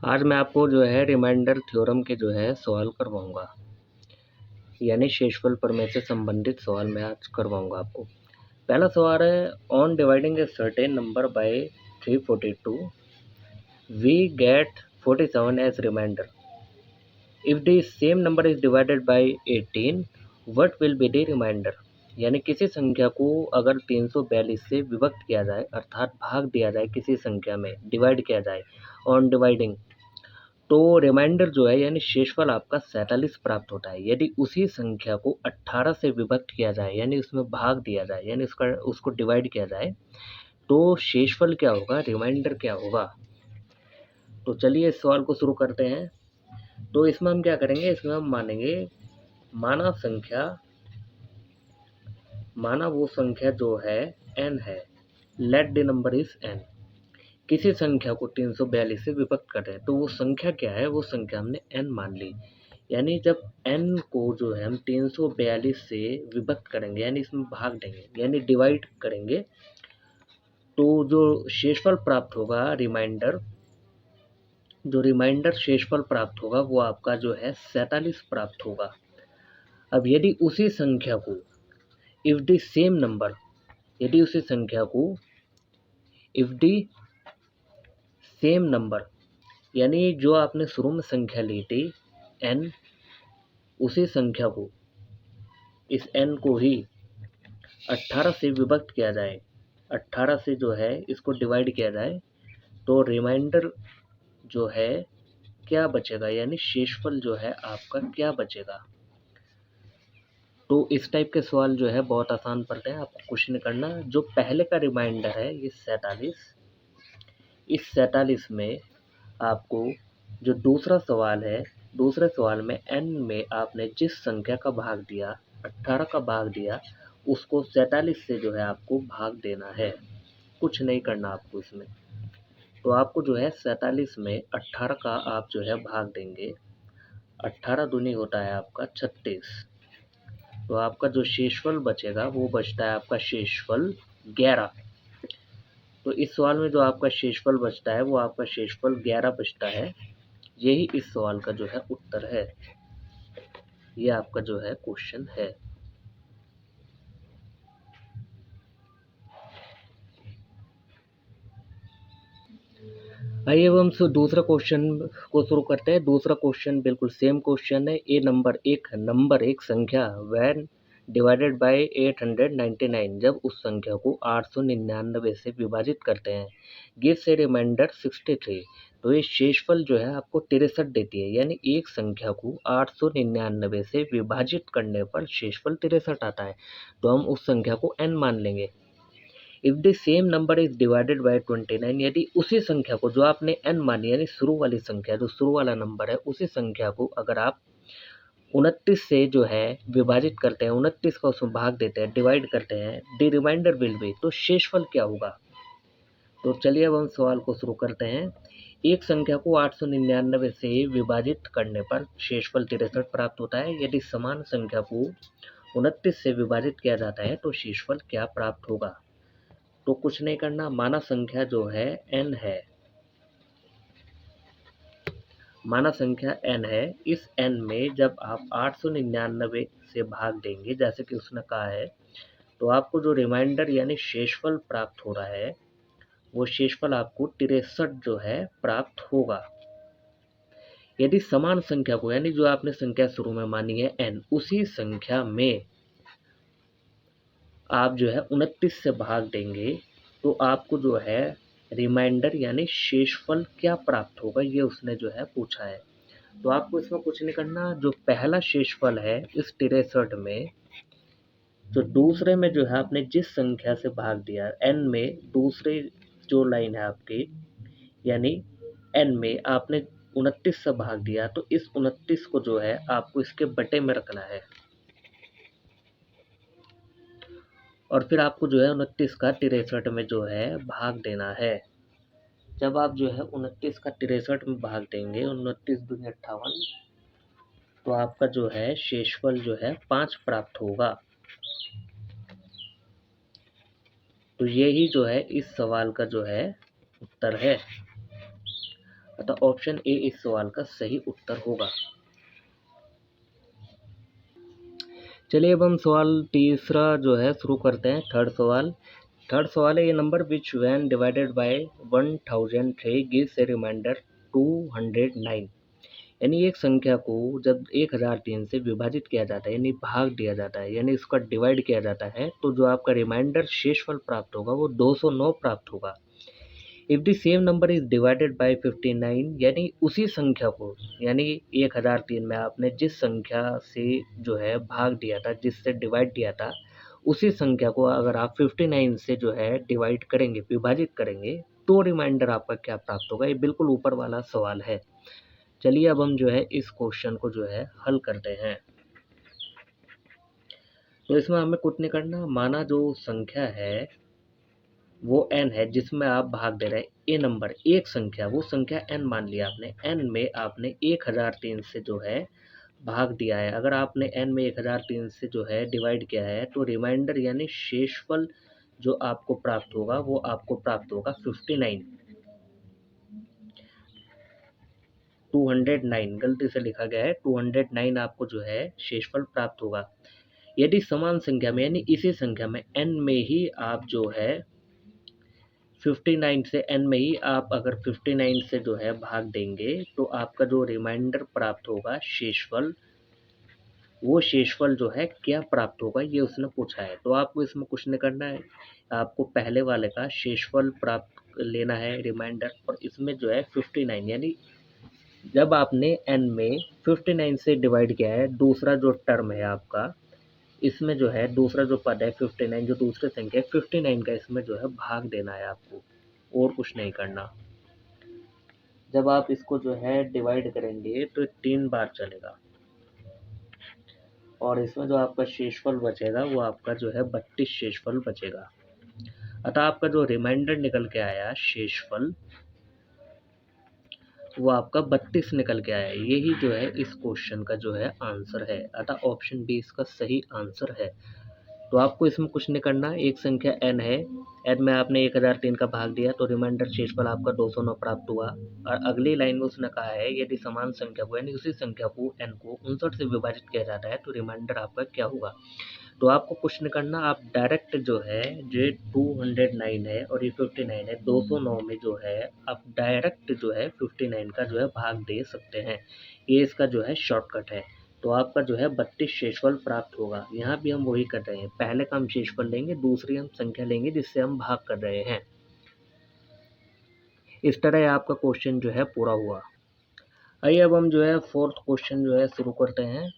आज मैं आपको जो है रिमाइंडर थ्योरम के जो है सवाल करवाऊंगा, यानी शेषफल प्रमेय से संबंधित सवाल मैं आज करवाऊंगा आपको। पहला सवाल है, on dividing a certain number by 342 we get 47 as remainder. If the same number is divided by 18 what will be the remainder. यानी किसी संख्या को अगर 342 से विभक्त किया जाए, अर्थात भाग दिया जाए, किसी संख्या में डिवाइड किया जाए ऑन डिवाइडिंग, तो रिमाइंडर जो है यानी शेषफल आपका 47 प्राप्त होता है। यदि उसी संख्या को 18 से विभक्त किया जाए, यानी उसमें भाग दिया जाए, यानी उसको डिवाइड किया जाए, तो शेषफल क्या होगा, रिमाइंडर क्या होगा। तो चलिए इस सवाल को शुरू करते हैं। तो इसमें हम क्या करेंगे, इसमें हम मानेंगे माना वो संख्या जो है n है, let the number is n। किसी संख्या को 342 से विभक्त कर रहे हैं, तो वो संख्या क्या है, वो संख्या हमने n मान ली। यानी जब n को जो है हम 342 से विभक्त करेंगे, यानी इसमें भाग देंगे, यानी डिवाइड करेंगे, तो जो शेषफल प्राप्त होगा रिमाइंडर शेषफल प्राप्त होगा वो आपका जो है 47 प्राप्त होगा। अब यदि उसी संख्या को इफ द सेम नंबर, यदि उसी संख्या को इफ द सेम नंबर, यानी जो आपने शुरू में संख्या ली थी n, उसी संख्या को, इस n को ही 18 से विभक्त किया जाए, 18 से जो है इसको डिवाइड किया जाए, तो रिमाइंडर जो है क्या बचेगा, यानी शेषफल जो है आपका क्या बचेगा। तो इस टाइप के सवाल जो है बहुत आसान पड़ते हैं, आपको कुछ नहीं करना। जो पहले का रिमाइंडर है ये 47, इस 47 में आपको जो दूसरा सवाल है, दूसरे सवाल में n में आपने जिस संख्या का भाग दिया, 18 का भाग दिया, उसको 47 से जो है आपको भाग देना है, कुछ नहीं करना आपको इसमें। तो आपको जो है 47 में 18 का आप जो है भाग देंगे, 18 दूनी होता है आपका 36, तो आपका जो शेषफल बचेगा वो बचता है आपका शेषफल 11। तो इस सवाल में जो आपका शेषफल बचता है वो आपका शेषफल 11 बचता है। यही इस सवाल का जो है उत्तर है, ये आपका जो है क्वेश्चन है। आइए अब हम दूसरा क्वेश्चन को शुरू करते हैं। दूसरा क्वेश्चन बिल्कुल सेम क्वेश्चन है। एक संख्या वैन डिवाइडेड बाय 899, जब उस संख्या को 899 से विभाजित करते हैं, गिव्स ए रिमाइंडर 63। तो ये शेषफल जो है आपको 63 देती है, यानी एक संख्या को 899 से विभाजित करने पर शेषफल 63 आता है, तो हम उस संख्या को n मान लेंगे। If the same number is divided bye 29, यदि उसी संख्या को जो आपने n मानी, यानी शुरू वाली संख्या, जो शुरू वाला नंबर है, उसी संख्या को अगर आप 29 से जो है विभाजित करते हैं, 29 का उसमें भाग देते हैं, डिवाइड करते हैं, द रिमाइंडर विल बी, तो शेषफल क्या होगा। तो चलिए अब हम सवाल को शुरू करते हैं। एक संख्या को 899 से विभाजित करने पर शेषफल 63 प्राप्त होता है। यदि समान संख्या को 29 से विभाजित किया जाता है तो शेषफल क्या प्राप्त होगा। तो कुछ नहीं करना, माना संख्या जो है n है, माना संख्या n है, इस n में जब आप 899 से भाग देंगे, जैसे कि उसने कहा है, तो आपको जो रिमाइंडर यानी शेषफल प्राप्त हो रहा है, वो शेषफल आपको 63 जो है प्राप्त होगा। यदि समान संख्या को, यानी जो आपने संख्या शुरू में मानी है n, उसी संख्या में आप जो है 29 से भाग देंगे, तो आपको जो है रिमाइंडर यानी शेषफल क्या प्राप्त होगा, ये उसने जो है पूछा है। तो आपको इसमें कुछ नहीं करना, जो पहला शेषफल है इस 63 में, तो दूसरे में जो है आपने जिस संख्या से भाग दिया n में, दूसरे जो लाइन है आपकी, यानी n में आपने 29 से भाग दिया, तो इस 29 को जो है आपको इसके बटे में रखना है, और फिर आपको जो है 29 का 63 में जो है भाग देना है। जब आप जो है 29 का 63 में भाग देंगे, 29 दूनी 58, तो आपका जो है शेषफल जो है 5 प्राप्त होगा। तो यही जो है इस सवाल का जो है उत्तर है। अतः ऑप्शन ए इस सवाल का सही उत्तर होगा। चलिए अब हम सवाल तीसरा जो है शुरू करते हैं। थर्ड सवाल है, ये number which when divided by 1003 gives a remainder 209। यानी एक संख्या को जब 1003 से विभाजित किया जाता है यानी भाग दिया जाता है यानी इसका डिवाइड किया जाता है तो जो आपका रिमाइंडर शेषफल प्राप्त होगा वो 209 प्राप्त होगा। If the same number is divided bye 59 यानी उसी संख्या को यानी 1003 में आपने जिस संख्या से जो है भाग दिया था जिससे डिवाइड दिया था उसी संख्या को अगर आप 59 से जो है डिवाइड करेंगे विभाजित करेंगे तो रिमाइंडर आपका क्या प्राप्त होगा। ये बिल्कुल ऊपर वाला सवाल है। चलिए अब हम जो है इस क्वेश्चन को जो है हल करते हैं। तो इसमें हमें कुछ नहीं करना, माना जो संख्या है वो n है जिसमें आप भाग दे रहे हैं ए नंबर एक संख्या, वो संख्या n मान लिया आपने, n में आपने 1003 से जो है भाग दिया है। अगर आपने n में 1003 से जो है डिवाइड किया है तो रिमाइंडर यानी शेषफल जो आपको प्राप्त होगा वो आपको प्राप्त होगा 59 209 गलती से लिखा गया है 209 आपको जो है शेषफल प्राप्त होगा। यदि समान संख्या में यानी इसी संख्या में n में ही आप जो है 59 से n में ही आप अगर 59 से जो है भाग देंगे तो आपका जो रिमाइंडर प्राप्त होगा शेषफल, वो शेषफल जो है क्या प्राप्त होगा ये उसने पूछा है। तो आपको इसमें कुछ नहीं करना है, आपको पहले वाले का शेषफल प्राप्त लेना है रिमाइंडर, और इसमें जो है 59 यानी जब आपने n में 59 से डिवाइड किया है दूसरा जो टर्म है आपका, इसमें जो है दूसरा जो पद है 59 जो दूसरी संख्या है 59 का इसमें जो है भाग देना है आपको, और कुछ नहीं करना। जब आप इसको जो है डिवाइड करेंगे तो 3 बार चलेगा और इसमें जो आपका शेषफल बचेगा वो आपका जो है 32 शेषफल बचेगा। अतः आपका जो रिमाइंडर निकल के आया शेषफल वो आपका 32 निकल के आया। यही जो है इस क्वेश्चन का जो है आंसर है। अतः ऑप्शन बी इसका सही आंसर है। तो आपको इसमें कुछ नहीं करना, एक संख्या n है, n में आपने 1003 का भाग दिया तो रिमाइंडर शेषफल आपका 209 प्राप्त हुआ। और अगली लाइन में उसने कहा है यदि समान संख्या को यानी उसी संख्या को n को 59 से विभाजित किया जाता है तो रिमाइंडर आपका क्या होगा। तो आपको कुछ नहीं करना, आप डायरेक्ट जो है जो 209 है और ये 59 है 209 में जो है आप डायरेक्ट जो है 59 का जो है भाग दे सकते हैं। ये इसका जो है शॉर्टकट है। तो आपका जो है 32 शेषफल प्राप्त होगा। यहाँ भी हम वही कर रहे हैं, पहले का हम शेषफल लेंगे दूसरी हम संख्या लेंगे जिससे हम भाग कर रहे हैं। इस तरह आपका क्वेश्चन जो है पूरा हुआ। आइए अब हम जो है फोर्थ क्वेश्चन जो है शुरू करते हैं।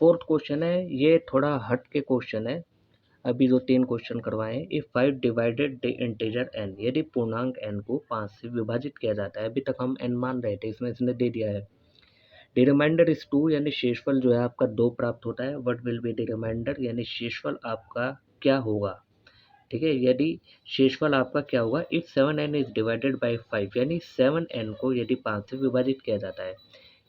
फोर्थ क्वेश्चन है, ये थोड़ा हट के क्वेश्चन है। अभी जो 3 क्वेश्चन करवाए हैं, if 5 divided the integer n, यदि पूर्णांक n को 5 से विभाजित किया जाता है, अभी तक हम n मान रहे थे इसमें इसने दे दिया है। द रिमाइंडर इज 2 यानी शेषफल जो है आपका 2 प्राप्त होता है। What will be the remainder यानी शेषफल आपका क्या होगा। ठीक है, यदि शेषफल आपका क्या होगा। If 7n is divided by 5 यानी 7n को यदि 5 से विभाजित किया जाता है,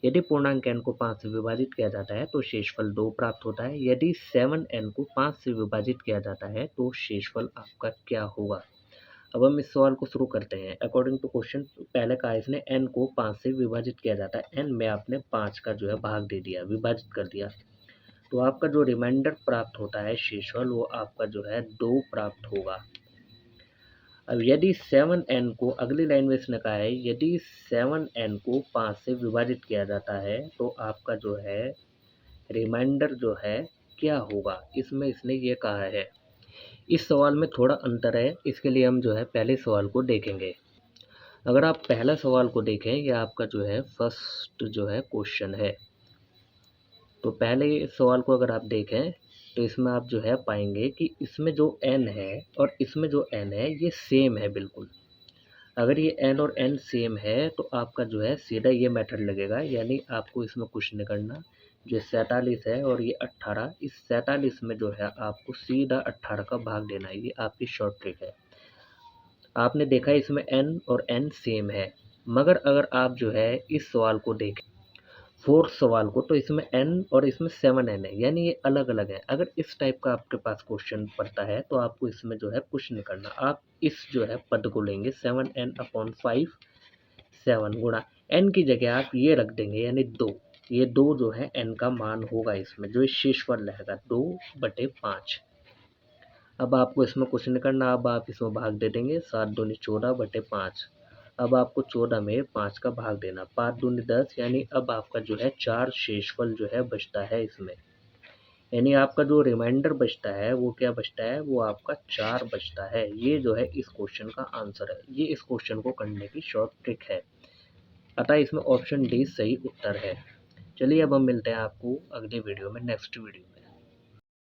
यदि पूर्णांक n को 5 से विभाजित किया जाता है तो शेषफल 2 प्राप्त होता है। यदि 7n को 5 से विभाजित किया जाता है तो शेषफल आपका क्या होगा। अब हम इस सवाल को शुरू करते हैं। अकॉर्डिंग टू क्वेश्चन पहले कहा इसने n को 5 से विभाजित किया जाता है, n में आपने 5 का जो है भाग दे दिया, विभाजित कर दिया, तो आपका जो रिमाइंडर प्राप्त होता है शेषफल वो आपका जो है 2 प्राप्त होगा। अब यदि 7n को, अगली लाइन में इसने कहा है यदि 7n को 5 से विभाजित किया जाता है तो आपका जो है रिमाइंडर जो है क्या होगा, इसमें इसने ये कहा है। इस सवाल में थोड़ा अंतर है, इसके लिए हम जो है पहले सवाल को देखेंगे। अगर आप पहला सवाल को देखें, यह आपका जो है फर्स्ट जो है क्वेश्चन है, तो पहले सवाल को अगर आप देखें तो इसमें आप जो है पाएंगे कि इसमें जो n है और इसमें जो n है ये सेम है बिल्कुल। अगर ये n और n सेम है तो आपका जो है सीधा ये मेथड लगेगा, यानी आपको इसमें कुछ नहीं करना। जो 47 है और ये 18, इस 47 में जो है आपको सीधा 18 का भाग देना है, ये आपकी शॉर्ट ट्रिक है। आपने देखा इसमें n और n सेम है, मगर अगर आप जो है इस सवाल को देखें फोर्थ सवाल को तो इसमें n और इसमें 7n है, यानी ये अलग अलग है। अगर इस टाइप का आपके पास क्वेश्चन पड़ता है तो आपको इसमें जो है कुछ नहीं करना, आप इस जो है पद को लेंगे 7n/5, 7 गुणा n की जगह आप ये रख देंगे यानी 2। ये 2 जो है n का मान होगा इसमें, जो इस शेषफल रहेगा 2/5। अब आपको इसमें कुछ नहीं करना, अब आप इसमें भाग दे देंगे, 7 दूनी 14/5। अब आपको 14 में 5 का भाग देना, 5 दूनी 10, यानी अब आपका जो है 4 शेषफल जो है बचता है इसमें। यानी आपका जो रिमाइंडर बचता है वो क्या बचता है, वो आपका 4 बचता है। ये जो है इस क्वेश्चन का आंसर है। ये इस क्वेश्चन को करने की शॉर्ट ट्रिक है, अतः इसमें ऑप्शन डी सही उत्तर है। चलिए अब हम मिलते हैं आपको अगले वीडियो में, नेक्स्ट वीडियो में।